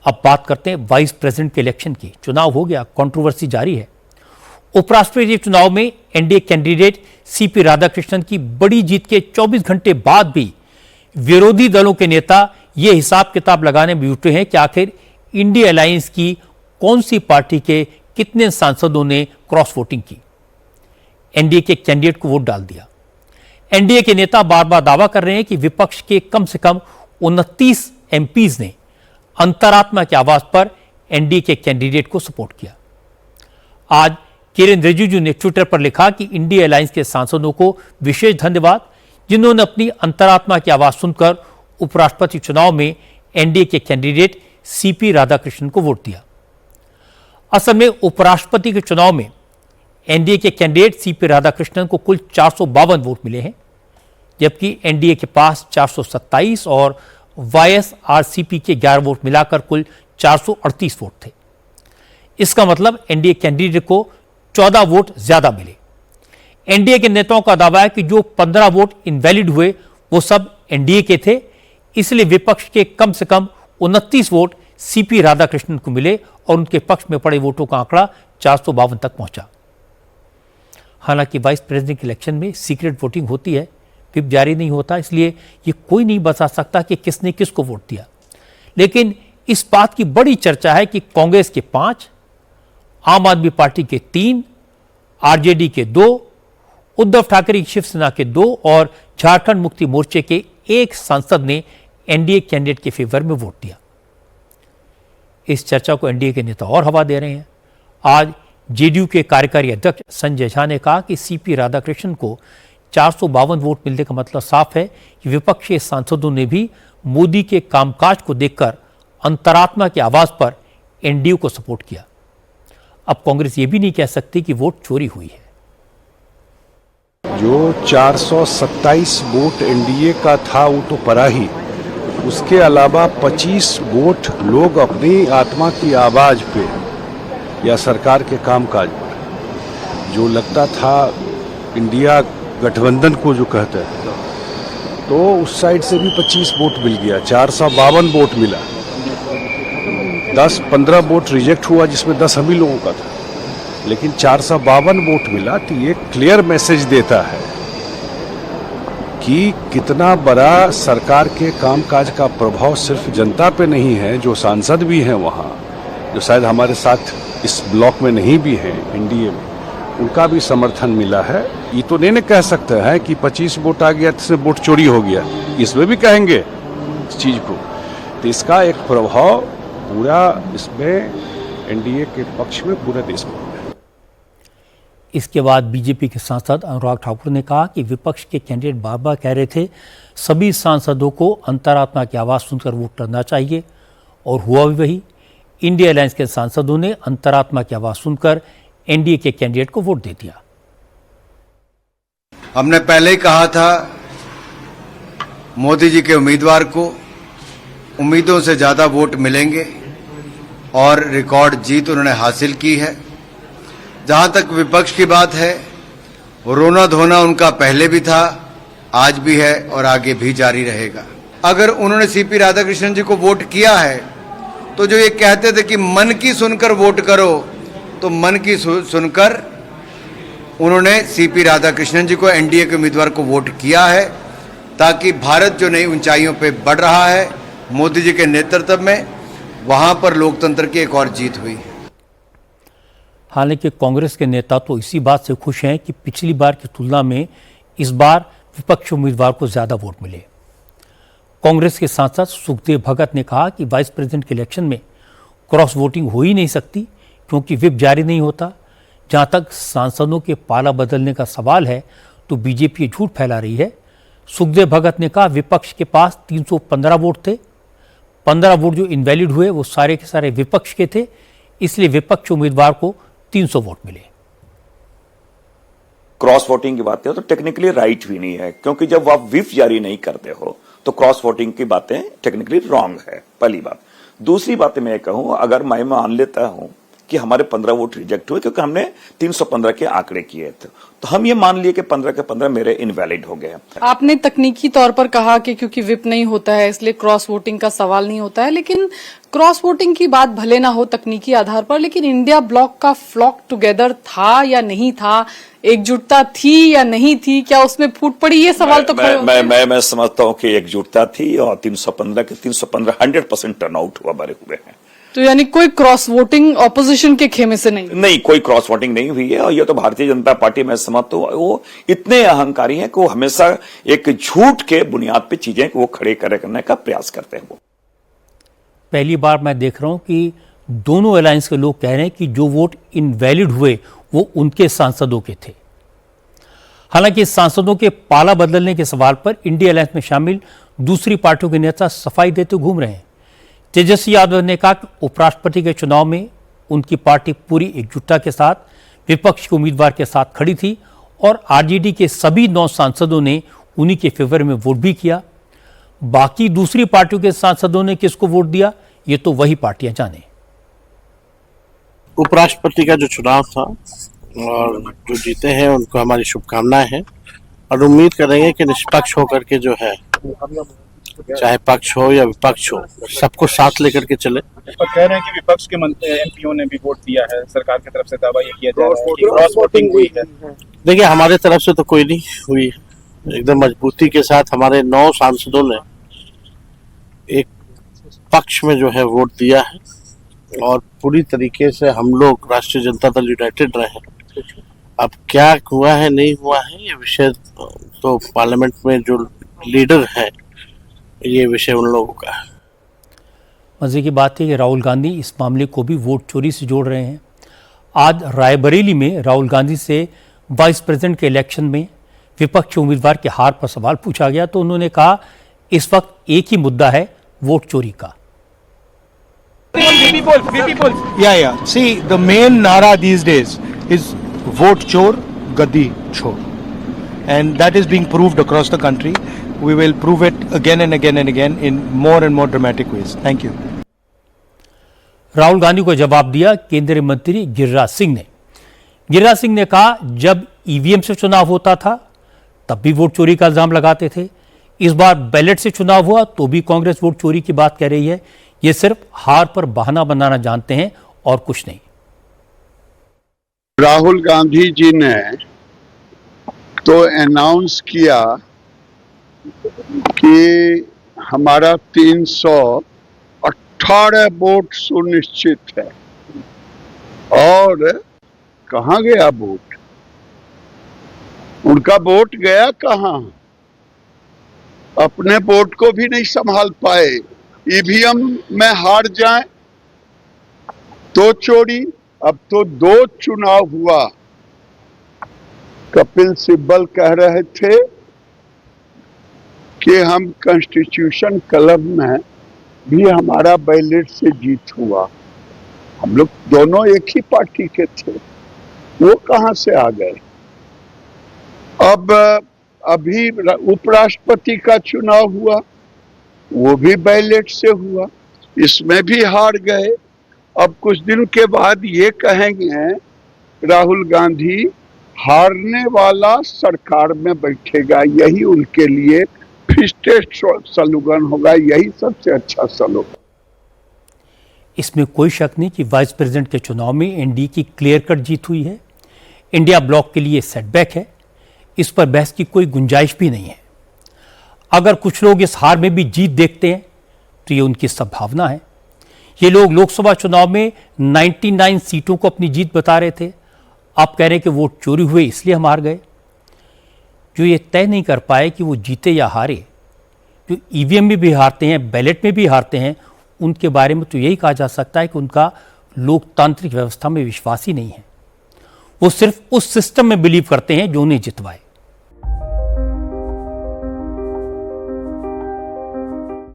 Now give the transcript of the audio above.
अब बात करते हैं वाइस प्रेसिडेंट के इलेक्शन की। चुनाव हो गया, कंट्रोवर्सी जारी है। उपराष्ट्रपति चुनाव में एनडीए कैंडिडेट सीपी राधाकृष्णन की बड़ी जीत के 24 घंटे बाद भी विरोधी दलों के नेता ये हिसाब किताब लगाने में जुटे हैं कि आखिर इंडिया अलायंस की कौन सी पार्टी के कितने सांसदों ने क्रॉस वोटिंग की, एनडीए के कैंडिडेट को वोट डाल दिया। एनडीए के नेता बार बार दावा कर रहे हैं कि विपक्ष के कम से कम 29 एमपीज ने अंतरात्मा की आवाज पर एनडीए के कैंडिडेट को सपोर्ट किया। आज किरेन रिजिजू ने ट्विटर पर लिखा कि इंडिया अलायंस के सांसदों को विशेष धन्यवाद, जिन्होंने अपनी अंतरात्मा की आवाज सुनकर उपराष्ट्रपति चुनाव में एनडीए के कैंडिडेट सीपी राधाकृष्णन को वोट दिया। असल में उपराष्ट्रपति के चुनाव में एनडीए के कैंडिडेट सीपी राधाकृष्णन को कुल 452 वोट मिले हैं, जबकि एनडीए के पास 427 और वाईएसआरसीपी के 11 वोट मिलाकर कुल 438 वोट थे। इसका मतलब एनडीए कैंडिडेट को 14 वोट ज्यादा मिले। एनडीए के नेताओं का दावा है कि जो 15 वोट इनवैलिड हुए वो सब एनडीए के थे, इसलिए विपक्ष के कम से कम 29 वोट सीपी राधाकृष्णन को मिले और उनके पक्ष में पड़े वोटों का आंकड़ा 452 तक पहुंचा। हालांकि वाइस प्रेसिडेंट इलेक्शन में सीक्रेट वोटिंग होती है, व्हिप जारी नहीं होता, इसलिए ये कोई नहीं बता सकता कि किसने किसको वोट दिया। लेकिन इस बात की बड़ी चर्चा है कि कांग्रेस के 5, आम आदमी पार्टी के 3, आरजेडी के 2, उद्धव ठाकरे की शिवसेना के 2 और झारखंड मुक्ति मोर्चे के 1 सांसद ने एनडीए कैंडिडेट के फेवर में वोट दिया। इस चर्चा को एनडीए के नेता और हवा दे रहे हैं। आज जेडीयू के कार्यकारी अध्यक्ष संजय झा ने कहा कि सीपी राधाकृष्णन को 452 वोट मिलने का मतलब साफ है कि विपक्षी सांसदों ने भी मोदी के कामकाज को देखकर अंतरात्मा की आवाज पर एनडीए को सपोर्ट किया। अब कांग्रेस ये भी नहीं कह सकती कि वोट चोरी हुई है। जो 427 वोट एनडीए का था वो तो परा ही, उसके अलावा 25 वोट लोग अपनी आत्मा की आवाज पे या सरकार के कामकाज पर, जो लगता था इंडिया गठबंधन को जो कहते हैं, तो उस साइड से भी 25 वोट मिल गया, 452 वोट मिला। 10-15 वोट रिजेक्ट हुआ जिसमें 10 हम ही लोगों का था, लेकिन 452 वोट मिला। तो ये क्लियर मैसेज देता है कि कितना बड़ा सरकार के कामकाज का प्रभाव सिर्फ जनता पे नहीं है, जो सांसद भी हैं वहाँ, जो शायद हमारे साथ इस ब्लॉक में नहीं भी हैं एनडीए में, उनका भी समर्थन मिला है। ये तो नहीं कह सकते हैं कि 25 वोट आ गया तो वोट चोरी हो गया, इसमें भी कहेंगे इस चीज को। तो इसका एक प्रभाव पूरा इसमें एनडीए के पक्ष में पूरे देश में। इसके बाद बीजेपी के सांसद अनुराग ठाकुर ने कहा कि विपक्ष के कैंडिडेट बार बार कह रहे थे सभी सांसदों को अंतरात्मा की आवाज सुनकर वोट करना चाहिए, और हुआ भी वही। इंडिया अलायंस के सांसदों ने अंतरात्मा की आवाज सुनकर एनडीए के कैंडिडेट को वोट दे दिया। हमने पहले ही कहा था मोदी जी के उम्मीदवार को उम्मीदों से ज्यादा वोट मिलेंगे और रिकॉर्ड जीत उन्होंने हासिल की है। जहां तक विपक्ष की बात है, रोना धोना उनका पहले भी था, आज भी है और आगे भी जारी रहेगा। अगर उन्होंने सीपी राधाकृष्णन जी को वोट किया है तो जो ये कहते थे कि मन की सुनकर वोट करो, तो मन की सुनकर उन्होंने सीपी राधाकृष्णन जी को, एनडीए के उम्मीदवार को वोट किया है, ताकि भारत जो नई ऊंचाइयों पे बढ़ रहा है मोदी जी के नेतृत्व में, वहां पर लोकतंत्र की एक और जीत हुई। हालांकि कांग्रेस के नेता तो इसी बात से खुश हैं कि पिछली बार की तुलना में इस बार विपक्षी उम्मीदवार को ज्यादा वोट मिले। कांग्रेस के सांसद सुखदेव भगत ने कहा कि वाइस प्रेसिडेंट के इलेक्शन में क्रॉस वोटिंग हो ही नहीं सकती, क्योंकि व्हिप जारी नहीं होता। जहां तक सांसदों के पाला बदलने का सवाल है तो बीजेपी झूठ फैला रही है। सुखदेव भगत ने कहा विपक्ष के पास 315 वोट थे, 15 वोट जो इनवैलिड हुए वो सारे के सारे विपक्ष के थे, इसलिए विपक्ष उम्मीदवार को 300 वोट मिले। क्रॉस वोटिंग की बात है तो टेक्निकली राइट भी नहीं है, क्योंकि जब आप व्हिप जारी नहीं करते हो तो क्रॉस वोटिंग की बातें टेक्निकली रॉन्ग है, पहली बात। दूसरी बात मैं कहूं, अगर मैं मान लेता हूं कि हमारे 15 वोट रिजेक्ट हुए क्योंकि हमने 315 के आंकड़े किए थे, तो हम ये मान लिए कि 15 के 15 मेरे इनवैलिड हो गए। आपने तकनीकी तौर पर कहा कि क्योंकि विप नहीं होता है इसलिए क्रॉस वोटिंग का सवाल नहीं होता है, लेकिन क्रॉस वोटिंग की बात भले ना हो तकनीकी आधार पर, लेकिन इंडिया ब्लॉक का फ्लॉक टुगेदर था या नहीं था, एकजुटता थी या नहीं थी, क्या उसमें फूट पड़ी, ये सवाल तो खड़े होते हैं। मैं समझता हूँ कि एकजुटता थी और 315 के 315 100% टर्नआउट हुआ भरे हुए हैं। तो यानी कोई क्रॉस वोटिंग ऑपोजिशन के खेमे से नहीं कोई क्रॉस वोटिंग नहीं हुई है। और ये तो भारतीय जनता पार्टी, मैं समझता हूँ वो इतने अहंकारी हैं कि वो हमेशा एक झूठ के बुनियाद पे चीजें वो खड़े करने का प्रयास करते हैं। वो पहली बार मैं देख रहा हूं कि दोनों अलायंस के लोग कह रहे हैं कि जो वोट इनवैलिड हुए वो उनके सांसदों के थे। हालांकि सांसदों के पाला बदलने के सवाल पर इंडिया अलायंस में शामिल दूसरी पार्टियों के नेता सफाई देते घूम रहे हैं। तेजस्वी यादव ने कहा कि उपराष्ट्रपति के चुनाव में उनकी पार्टी पूरी एकजुटता के साथ विपक्ष के उम्मीदवार के साथ खड़ी थी और आरजेडी के सभी 9 सांसदों ने उन्हीं के फेवर में वोट भी किया। बाकी दूसरी पार्टियों के सांसदों ने किसको वोट दिया, ये तो वही पार्टियां जाने। उपराष्ट्रपति का जो चुनाव था और जो जीते हैं उनको हमारी शुभकामनाएं हैं और उम्मीद करेंगे कि निष्पक्ष होकर के जो है, चाहे पक्ष हो या विपक्ष हो, सबको साथ लेकर के चले। पर कह रहे हैं कि विपक्ष के एमपीओ ने भी वोट दिया है, सरकार की तरफ से दावा ये किया जा रहा है कि क्रॉस वोटिंग हुई है। देखिए, हमारे तरफ से तो कोई नहीं हुई, एकदम मजबूती के साथ हमारे 9 सांसदों ने एक पक्ष में जो है वोट दिया है और पूरी तरीके से हम लोग राष्ट्रीय जनता दल यूनाइटेड रहे हैं। अब क्या हुआ है नहीं हुआ है ये विषय तो पार्लियामेंट में जो लीडर है ये विषय उन लोगों का है। मजे की बात है कि राहुल गांधी इस मामले को भी वोट चोरी से जोड़ रहे हैं। आज रायबरेली में राहुल गांधी से वाइस प्रेसिडेंट के इलेक्शन में विपक्ष उम्मीदवार के हार पर सवाल पूछा गया तो उन्होंने कहा इस वक्त एक ही मुद्दा है, वोट चोरी का। Yeah. See, the main nara these days is vote chor, gadi chor. And that is being proved across the country. We will prove it again and again and again in more and more dramatic ways. Thank you. Rahul Gandhi को जवाब दिया केंद्रीय मंत्री गिरिराज सिंह ने। गिरिराज सिंह ने कहा जब EVM से चुनाव होता था तब भी वोट चोरी का इल्जाम लगाते थे, इस बार बैलेट से चुनाव हुआ तो भी कांग्रेस वोट चोरी की बात कह रही है। ये सिर्फ हार पर बहाना बनाना जानते हैं और कुछ नहीं। राहुल गांधी जी ने तो अनाउंस किया कि हमारा 318 वोट सुनिश्चित है और कहां गया वोट? उनका वोट गया कहां? अपने वोट को भी नहीं संभाल पाए। ईवीएम में हार जाए तो चोरी। अब तो 2 चुनाव हुआ। कपिल सिब्बल कह रहे थे कि हम कॉन्स्टिट्यूशन क्लब में भी हमारा बैलेट से जीत हुआ। हम लोग दोनों एक ही पार्टी के थे, वो कहां से आ गए? अब अभी उपराष्ट्रपति का चुनाव हुआ, वो भी बैलेट से हुआ, इसमें भी हार गए। अब कुछ दिन के बाद ये कहेंगे राहुल गांधी हारने वाला सरकार में बैठेगा, यही उनके लिए फिस्टेस्ट स्लोगन होगा, यही सबसे अच्छा स्लोगन। इसमें कोई शक नहीं कि वाइस प्रेसिडेंट के चुनाव में एनडीए की क्लियर कट जीत हुई है। इंडिया ब्लॉक के लिए सेटबैक है, इस पर बहस की कोई गुंजाइश भी नहीं है। अगर कुछ लोग इस हार में भी जीत देखते हैं तो ये उनकी संभावना है। ये लोग लोकसभा चुनाव में 99 सीटों को अपनी जीत बता रहे थे, अब कह रहे हैं कि वोट चोरी हुए इसलिए हम हार गए। जो ये तय नहीं कर पाए कि वो जीते या हारे, जो ईवीएम में भी हारते हैं, बैलेट में भी हारते हैं, उनके बारे में तो यही कहा जा सकता है कि उनका लोकतांत्रिक व्यवस्था में विश्वास ही नहीं है। वो सिर्फ उस सिस्टम में बिलीव करते हैं जो उन्हें जितवाए।